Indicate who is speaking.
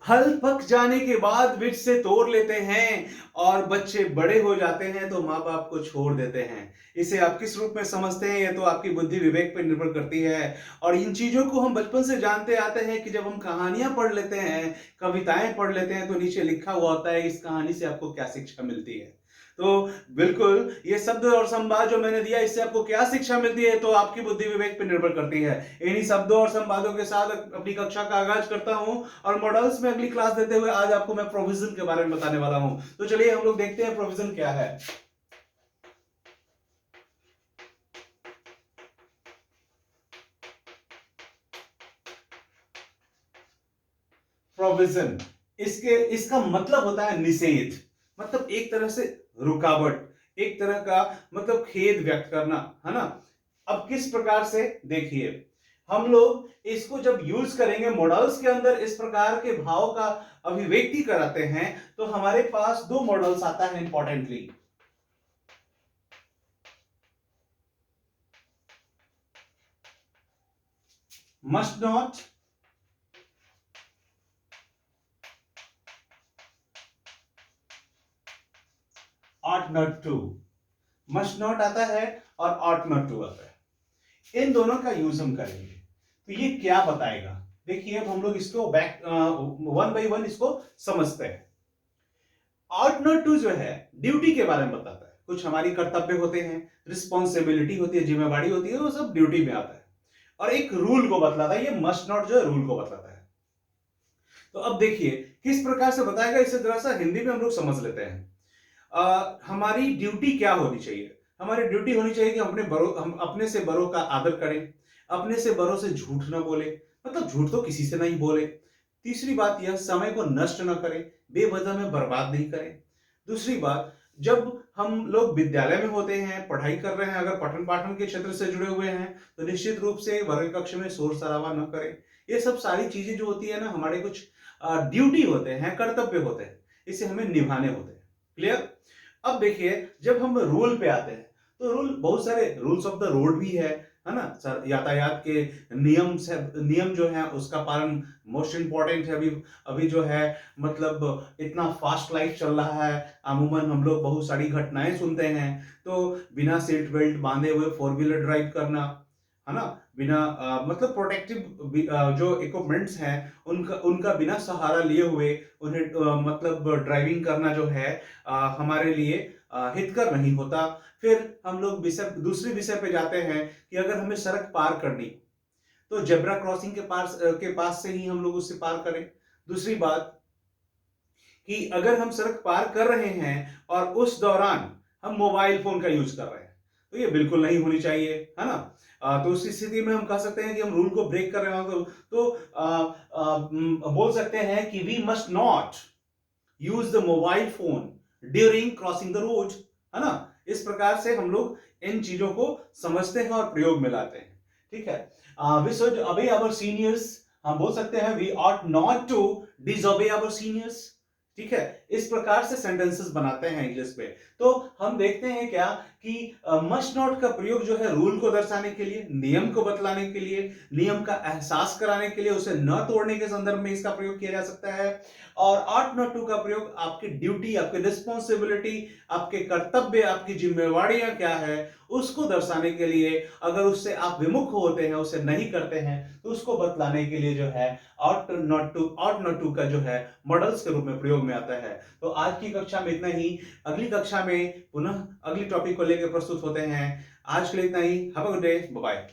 Speaker 1: फल पक जाने के बाद बीज से तोड़ लेते हैं और बच्चे बड़े हो जाते हैं तो माँ बाप को छोड़ देते हैं। इसे आप किस रूप में समझते हैं ये तो आपकी बुद्धि विवेक पर निर्भर करती है। और इन चीजों को हम बचपन से जानते आते हैं कि जब हम कहानियां पढ़ लेते हैं, कविताएं पढ़ लेते हैं तो नीचे लिखा हुआ होता है इस कहानी से आपको क्या शिक्षा मिलती है। तो बिल्कुल ये शब्द और संवाद जो मैंने दिया इससे आपको क्या शिक्षा मिलती है तो आपकी बुद्धि विवेक पर निर्भर करती है। इन्हीं शब्दों और संवादों के साथ अपनी कक्षा का आगाज करता हूं और मॉडल्स में अगली क्लास देते हुए आज आपको मैं प्रोविजन के बारे में बताने वाला हूं। तो चलिए हम लोग देखते हैं प्रोविजन क्या है। प्रोविजन इसका मतलब होता है निषेध, मतलब एक तरह से रुकावट, एक तरह का मतलब खेद व्यक्त करना, है ना। अब किस प्रकार से देखिए, हम लोग इसको जब यूज करेंगे मॉडल्स के अंदर इस प्रकार के भाव का अभिव्यक्ति कराते हैं तो हमारे पास दो मॉडल्स आता है importantly. Must not, ought not to. Must not आता है और ऑट नॉट टू आता है। इन दोनों का यूज हम करेंगे तो ये क्या बताएगा, देखिए अब हम लोग इसको बैक वन बाय वन इसको समझते हैं। ऑट नॉट टू जो है ड्यूटी के बारे में बताता है, कुछ हमारी कर्तव्य होते हैं, रिस्पॉन्सिबिलिटी होती है, जिम्मेवारी होती है, वो सब ड्यूटी में आता है। और एक रूल को बतलाता है, ये मस्ट नॉट जो है रूल को बतलाता है। तो अब देखिए किस प्रकार से बताएगा, इसे जरा सा हिंदी में हम लोग समझ लेते हैं। हमारी ड्यूटी क्या होनी चाहिए, हमारी ड्यूटी होनी चाहिए कि हम अपने से बड़ों का आदर करें, अपने से बड़ों से झूठ ना बोले, मतलब झूठ तो किसी से नहीं बोले। तीसरी बात यह समय को नष्ट ना करें, बेवजह में बर्बाद नहीं करें। दूसरी बात, जब हम लोग विद्यालय में होते हैं, पढ़ाई कर रहे हैं, अगर पठन पाठन के क्षेत्र से जुड़े हुए हैं तो निश्चित रूप से वर्ग कक्ष में शोर शराबा न करें। ये सब सारी चीजें जो होती है ना, हमारे कुछ ड्यूटी होते हैं, कर्तव्य होते हैं, इसे हमें निभाने होते हैं। क्लियर। अब देखिए जब हम रूल पे आते हैं तो रूल, बहुत सारे रूल्स ऑफ द रोड भी है ना सर। यातायात के नियम जो है उसका पालन मोस्ट इंपॉर्टेंट है। अभी अभी जो है मतलब इतना फास्ट लाइफ चल रहा है, अमूमन हम लोग बहुत सारी घटनाएं सुनते हैं। तो बिना सीट बेल्ट बांधे हुए फोर व्हीलर ड्राइव करना, है ना, बिना मतलब प्रोटेक्टिव जो इक्विपमेंट्स हैं उनका उनका बिना सहारा लिए हुए उन्हें मतलब ड्राइविंग करना जो है हमारे लिए हितकर नहीं होता। फिर हम लोग दूसरे विषय पे जाते हैं कि अगर हमें सड़क पार करनी तो जेब्रा क्रॉसिंग के पास से ही हम लोग उससे पार करें। दूसरी बात कि अगर हम सड़क पार कर रहे हैं और उस दौरान हम मोबाइल फोन का यूज कर रहे हैं तो ये बिल्कुल नहीं होनी चाहिए, है ना। तो उस स्थिति में हम कह सकते हैं कि हम रूल को ब्रेक कर रहे हैं। बोल सकते हैं कि we must not use the mobile phone during crossing the road, है ना। इस प्रकार से हम लोग इन चीजों को समझते हैं और प्रयोग में लाते हैं। ठीक है। We should obey our seniors, हम बोल सकते हैं we ought not to disobey our seniors. ठीक है। इस प्रकार से सेंटेंसेस बनाते हैं इंग्लिश में। तो हम देखते हैं क्या कि मस्ट नॉट का प्रयोग जो है रूल को दर्शाने के लिए, नियम को बतलाने के लिए, नियम का एहसास कराने के लिए, उसे न तोड़ने के संदर्भ में इसका प्रयोग किया जा सकता है। और ऑट नॉट टू का प्रयोग आपकी ड्यूटी, आपकी रिस्पॉन्सिबिलिटी, आपके कर्तव्य, आपकी जिम्मेवारियां क्या है उसको दर्शाने के लिए, अगर उससे आप विमुख होते हैं, उसे नहीं करते हैं तो उसको बतलाने के लिए जो है ऑट नॉट टू का जो है मॉडल्स के रूप में प्रयोग में आता है। तो आज की कक्षा में इतना ही। अगली कक्षा में पुनः अगली टॉपिक को लेकर प्रस्तुत होते हैं। आज के लिए इतना ही। Have a good day, bye bye.